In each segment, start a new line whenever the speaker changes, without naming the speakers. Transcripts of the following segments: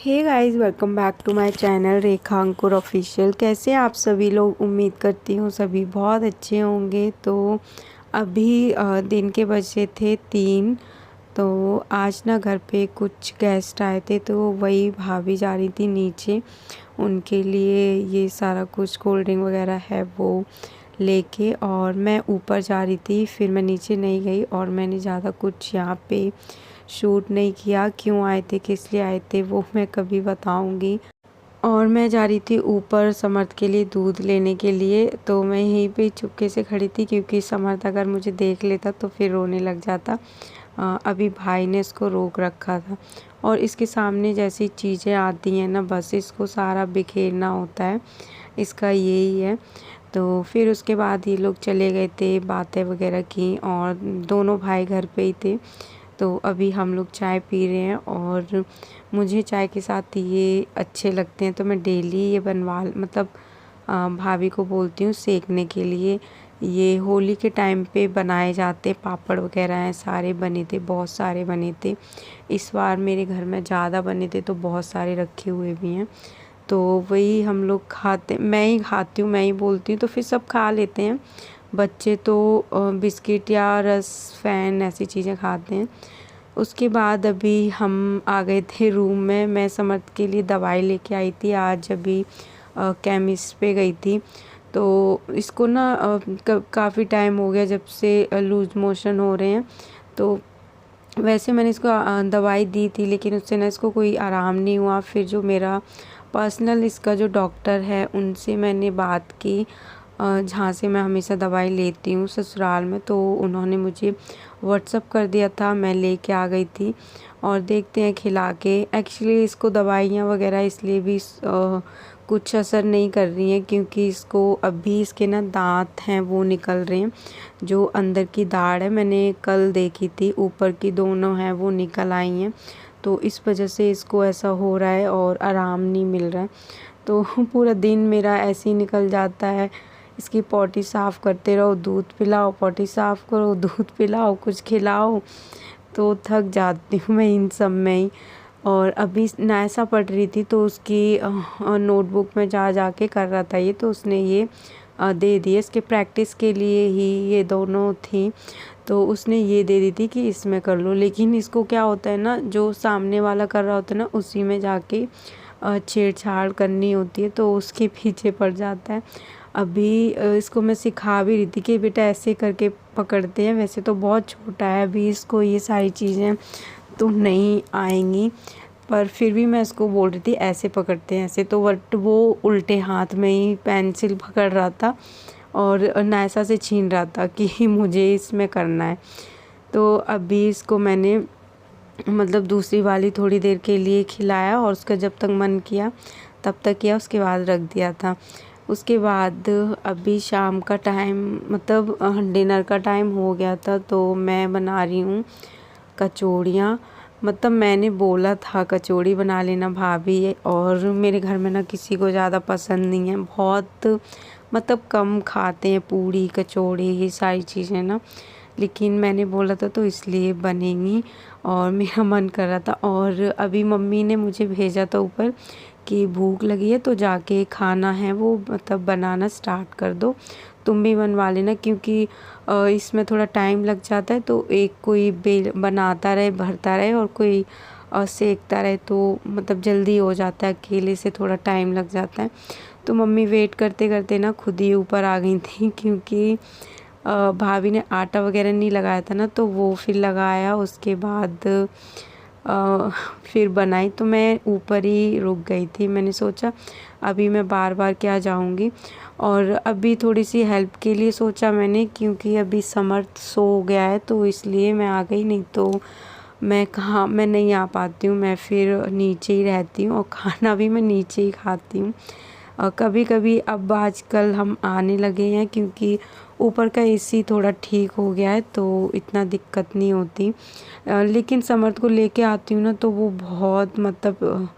Hey guys, welcome back to my channel Rekha Ankur official. कैसे हैं आप सभी लोग? उम्मीद करती हूँ सभी बहुत अच्छे होंगे। तो अभी दिन के बजे थे 3। तो आज ना घर पे कुछ गेस्ट आए थे, तो वही भाभी जा रही थी नीचे उनके लिए ये सारा कुछ कोल्ड ड्रिंक वगैरह है वो लेके, और मैं ऊपर जा रही थी। फिर मैं नीचे नहीं गई और मैंने ज़्यादा कुछ यहाँ पे शूट नहीं किया। क्यों आए थे, किस लिए आए थे, वो मैं कभी बताऊंगी। और मैं जा रही थी ऊपर समर्थ के लिए दूध लेने के लिए, तो मैं यहीं पे चुपके से खड़ी थी क्योंकि समर्थ अगर मुझे देख लेता तो फिर रोने लग जाता। अभी भाई ने इसको रोक रखा था, और इसके सामने जैसी चीज़ें आती हैं ना, बस इसको सारा बिखेरना होता है, इसका यही है। तो फिर उसके बाद ये लोग चले गए थे, बातें वगैरह की, और दोनों भाई घर पे ही थे। तो अभी हम लोग चाय पी रहे हैं, और मुझे चाय के साथ ये अच्छे लगते हैं, तो मैं डेली ये बनवा मतलब भाभी को बोलती हूँ सेकने के लिए। ये होली के टाइम पे बनाए जाते पापड़ वगैरह हैं, सारे बने थे, बहुत सारे बने थे। इस बार मेरे घर में ज़्यादा बने थे तो बहुत सारे रखे हुए भी हैं। तो वही हम लोग खाते, मैं ही खाती हूँ, मैं ही बोलती हूँ, तो फिर सब खा लेते हैं। बच्चे तो बिस्किट या रस फैन ऐसी चीज़ें खाते हैं। उसके बाद अभी हम आ गए थे रूम में। मैं समर्थ के लिए दवाई लेके आई थी आज, अभी केमिस्ट पे गई थी। तो इसको ना काफ़ी टाइम हो गया जब से लूज़ मोशन हो रहे हैं। तो वैसे मैंने इसको दवाई दी थी, लेकिन उससे ना इसको कोई आराम नहीं हुआ। फिर जो मेरा पर्सनल इसका जो डॉक्टर है उनसे मैंने बात की, जहाँ से मैं हमेशा दवाई लेती हूँ ससुराल में। तो उन्होंने मुझे व्हाट्सअप कर दिया था, मैं लेके आ गई थी। और देखते हैं खिला के। एक्चुअली इसको दवाइयाँ वगैरह इसलिए भी कुछ असर नहीं कर रही हैं क्योंकि इसको अभी इसके ना दांत हैं वो निकल रहे हैं। जो अंदर की दाढ़ है, मैंने कल देखी थी, ऊपर की दोनों हैं वो निकल आई हैं। तो इस वजह से इसको ऐसा हो रहा है और आराम नहीं मिल रहा है। तो पूरा दिन मेरा ऐसे ही निकल जाता है। इसकी पॉटी साफ़ करते रहो, दूध पिलाओ, पॉटी साफ़ करो, दूध पिलाओ, कुछ खिलाओ, तो थक जाती हूँ मैं इन सब में ही। और अभी नायसा पढ़ रही थी तो उसकी नोटबुक में जा जा के कर रहा था ये, तो उसने ये दे दिए इसके प्रैक्टिस के लिए ही। ये दोनों थी तो उसने ये दे दी थी कि इसमें कर लो। लेकिन इसको क्या होता है ना, जो सामने वाला कर रहा होता है ना उसी में जाके छेड़छाड़ करनी होती है, तो उसके पीछे पड़ जाता है। अभी इसको मैं सिखा भी रही थी कि बेटा ऐसे करके पकड़ते हैं। वैसे तो बहुत छोटा है अभी, इसको ये सारी चीज़ें तो नहीं आएंगी, पर फिर भी मैं इसको बोल रही थी ऐसे पकड़ते हैं ऐसे। तो बट वो उल्टे हाथ में ही पेंसिल पकड़ रहा था और नायसा से छीन रहा था कि मुझे इसमें करना है। तो अभी इसको मैंने मतलब दूसरी वाली थोड़ी देर के लिए खिलाया, और उसका जब तक मन किया तब तक किया, उसके बाद रख दिया था। उसके बाद अभी शाम का टाइम मतलब डिनर का टाइम हो गया था, तो मैं बना रही हूँ कचौड़ियाँ। मतलब मैंने बोला था कचौड़ी बना लेना भाभी, और मेरे घर में ना किसी को ज़्यादा पसंद नहीं है, बहुत मतलब कम खाते हैं पूड़ी कचौड़ी ये सारी चीज़ें ना। लेकिन मैंने बोला था तो इसलिए बनेंगी, और मेरा मन कर रहा था। और अभी मम्मी ने मुझे भेजा था ऊपर कि भूख लगी है तो जाके खाना है वो मतलब बनाना स्टार्ट कर दो, तुम भी बनवा लेना, क्योंकि इसमें थोड़ा टाइम लग जाता है। तो एक कोई बेल बनाता रहे, भरता रहे, और कोई सेकता रहे, तो मतलब जल्दी हो जाता है, अकेले से थोड़ा टाइम लग जाता है। तो मम्मी वेट करते करते ना खुद ही ऊपर आ गई थी, क्योंकि भाभी ने आटा वगैरह नहीं लगाया था ना, तो वो फिर लगाया। उसके बाद फिर बनाई, तो मैं ऊपर ही रुक गई थी। मैंने सोचा अभी मैं बार बार क्या जाऊंगी, और अभी थोड़ी सी हेल्प के लिए सोचा मैंने, क्योंकि अभी समर्थ सो गया है तो इसलिए मैं आ गई। नहीं तो मैं नहीं आ पाती हूँ, मैं फिर नीचे ही रहती हूँ और खाना भी मैं नीचे ही खाती हूँ। कभी कभी अब आजकल हम आने लगे हैं क्योंकि ऊपर का एसी थोड़ा ठीक हो गया है, तो इतना दिक्कत नहीं होती। लेकिन समर्थ को लेके आती हूँ ना, तो वो बहुत मतलब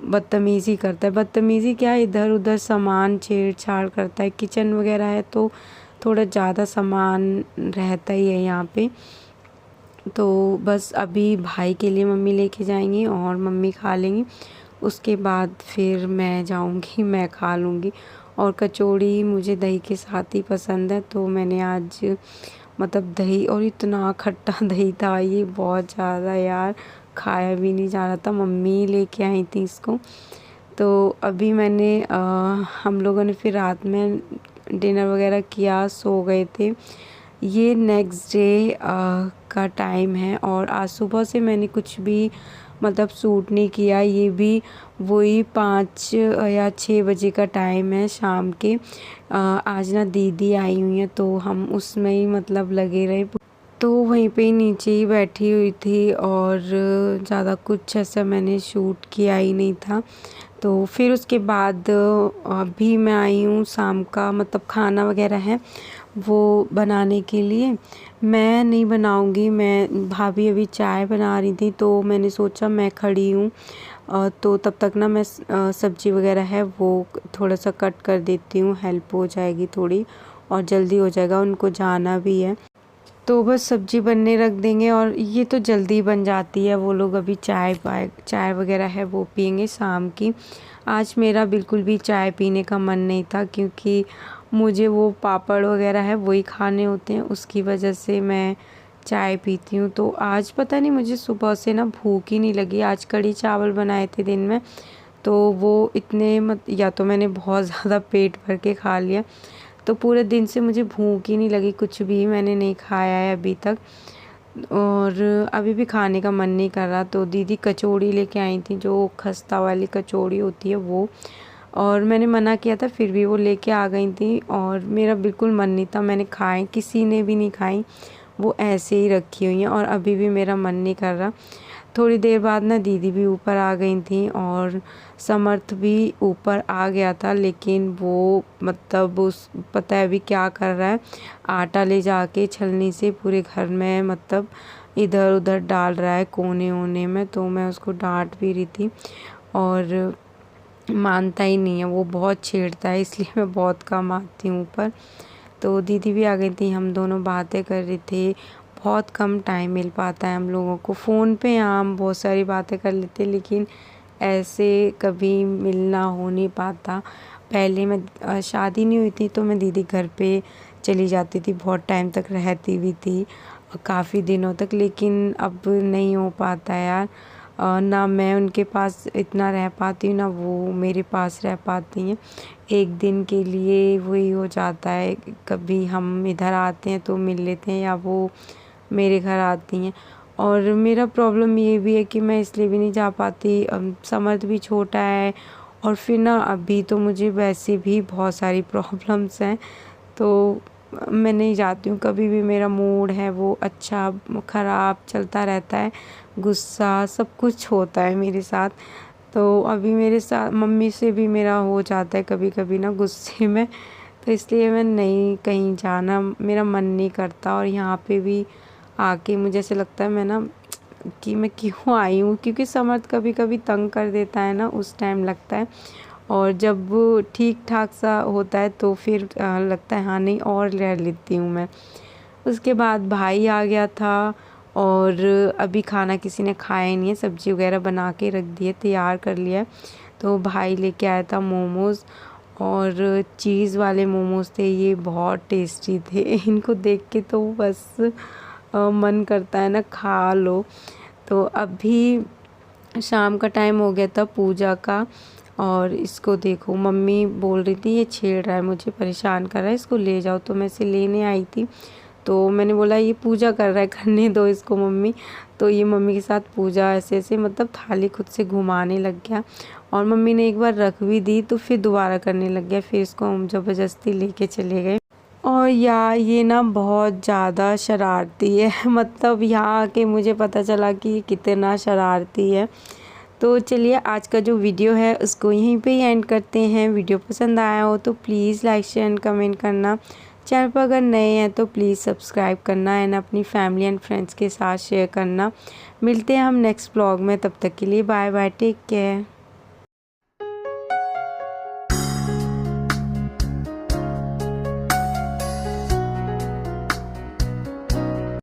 बदतमीज़ी करता है। बदतमीज़ी क्या, इधर उधर सामान छेड़छाड़ करता है। किचन वगैरह है तो थोड़ा ज़्यादा सामान रहता ही है यहाँ पे, तो बस अभी भाई के लिए मम्मी लेके जाएंगी और मम्मी खा लेंगी। उसके बाद फिर मैं जाऊंगी, मैं खा लूँगी। और कचौड़ी मुझे दही के साथ ही पसंद है, तो मैंने आज मतलब दही, और इतना खट्टा दही था ये, बहुत ज़्यादा यार, खाया भी नहीं जा रहा था। मम्मी लेके आई थी इसको। तो अभी मैंने हम लोगों ने फिर रात में डिनर वगैरह किया, सो गए थे। ये नेक्स्ट डे का टाइम है और आज सुबह से मैंने कुछ भी मतलब शूट नहीं किया। ये भी वही 5 या 6 बजे का टाइम है शाम के। आज ना दीदी आई हुई हैं, तो हम उसमें ही मतलब लगे रहे। तो वहीं पे ही नीचे ही बैठी हुई थी और ज़्यादा कुछ ऐसा मैंने शूट किया ही नहीं था। तो फिर उसके बाद अभी मैं आई हूँ शाम का मतलब खाना वगैरह है वो बनाने के लिए। मैं नहीं बनाऊँगी, मैं भाभी अभी चाय बना रही थी, तो मैंने सोचा मैं खड़ी हूँ तो तब तक ना मैं सब्ज़ी वगैरह है वो थोड़ा सा कट कर देती हूँ, हेल्प हो जाएगी थोड़ी और जल्दी हो जाएगा, उनको जाना भी है। तो बस सब्ज़ी बनने रख देंगे और ये तो जल्दी बन जाती है। वो लोग अभी चाय वगैरह है वो पियेंगे शाम की। आज मेरा बिल्कुल भी चाय पीने का मन नहीं था, क्योंकि मुझे वो पापड़ वगैरह है वही खाने होते हैं, उसकी वजह से मैं चाय पीती हूँ। तो आज पता नहीं मुझे सुबह से ना भूख ही नहीं लगी। आज कढ़ी चावल बनाए थे दिन में, तो वो इतने या तो मैंने बहुत ज़्यादा पेट भर के खा लिया, तो पूरे दिन से मुझे भूख ही नहीं लगी, कुछ भी मैंने नहीं खाया है अभी तक और अभी भी खाने का मन नहीं कर रहा। तो दीदी कचौड़ी लेके आई थी, जो खस्ता वाली कचौड़ी होती है वो, और मैंने मना किया था फिर भी वो लेके आ गई थी और मेरा बिल्कुल मन नहीं था, मैंने खाए, किसी ने भी नहीं खाई, वो ऐसे ही रखी हुई हैं और अभी भी मेरा मन नहीं कर रहा। थोड़ी देर बाद ना दीदी भी ऊपर आ गई थी और समर्थ भी ऊपर आ गया था, लेकिन वो मतलब उस पता है अभी क्या कर रहा है, आटा ले जाके छलनी से पूरे घर में मतलब इधर उधर डाल रहा है कोने वोने में। तो मैं उसको डांट भी रही थी और मानता ही नहीं है, वो बहुत छेड़ता है, इसलिए मैं बहुत कम आती हूँ ऊपर। तो दीदी भी आ गई थी, हम दोनों बातें कर रहे थे। बहुत कम टाइम मिल पाता है हम लोगों को, फ़ोन पे हम बहुत सारी बातें कर लेते, लेकिन ऐसे कभी मिलना हो नहीं पाता। पहले मैं शादी नहीं हुई थी तो मैं दीदी घर पे चली जाती थी, बहुत टाइम तक रहती भी थी, काफ़ी दिनों तक, लेकिन अब नहीं हो पाता यार। ना मैं उनके पास इतना रह पाती हूँ, ना वो मेरे पास रह पाती हैं। एक दिन के लिए वही हो जाता है, कभी हम इधर आते हैं तो मिल लेते हैं या वो मेरे घर आती हैं। और मेरा प्रॉब्लम ये भी है कि मैं इसलिए भी नहीं जा पाती, समर्थ भी छोटा है और फिर ना अभी तो मुझे वैसे भी बहुत सारी प्रॉब्लम्स हैं, तो मैं नहीं जाती हूँ। कभी भी मेरा मूड है वो अच्छा ख़राब चलता रहता है, गुस्सा सब कुछ होता है मेरे साथ। तो अभी मेरे साथ मम्मी से भी मेरा हो जाता है कभी कभी ना गुस्से में, तो इसलिए मैं नहीं कहीं जाना मेरा मन नहीं करता। और यहाँ पे भी आके मुझे ऐसे लगता है मैं ना कि मैं क्यों आई हूँ, क्योंकि समर्थ कभी कभी तंग कर देता है ना, उस टाइम लगता है। और जब वो ठीक ठाक सा होता है तो फिर लगता है हाँ नहीं और रह लेती हूँ मैं। उसके बाद भाई आ गया था और अभी खाना किसी ने खाया ही नहीं है, सब्ज़ी वगैरह बना के रख दी है, तैयार कर लिया है। तो भाई लेके आया था मोमोज़ और चीज़ वाले मोमोज़ थे, ये बहुत टेस्टी थे। इनको देख के तो बस मन करता है ना खा लो। तो अभी शाम का टाइम हो गया था पूजा का और इसको देखो, मम्मी बोल रही थी ये छेड़ रहा है मुझे, परेशान कर रहा है, इसको ले जाओ। तो मैं इसे लेने आई थी, तो मैंने बोला ये पूजा कर रहा है, करने दो इसको मम्मी। तो ये मम्मी के साथ पूजा ऐसे ऐसे मतलब थाली खुद से घुमाने लग गया और मम्मी ने एक बार रख भी दी तो फिर दोबारा करने लग गया, फिर इसको हम ज़बरदस्ती लेके चले गए। और यार ये ना बहुत ज़्यादा शरारती है मतलब यहाँ आके मुझे पता चला कि ये कितना शरारती है। तो चलिए आज का जो वीडियो है उसको यहीं पे ही एंड करते हैं। वीडियो पसंद आया हो तो please like share and comment करना। चैनल पर अगर नए हैं तो प्लीज़ सब्सक्राइब करना एंड अपनी फैमिली एंड फ्रेंड्स के साथ शेयर करना। मिलते हैं हम नेक्स्ट ब्लॉग में, तब तक के लिए बाय बाय, टेक केयर।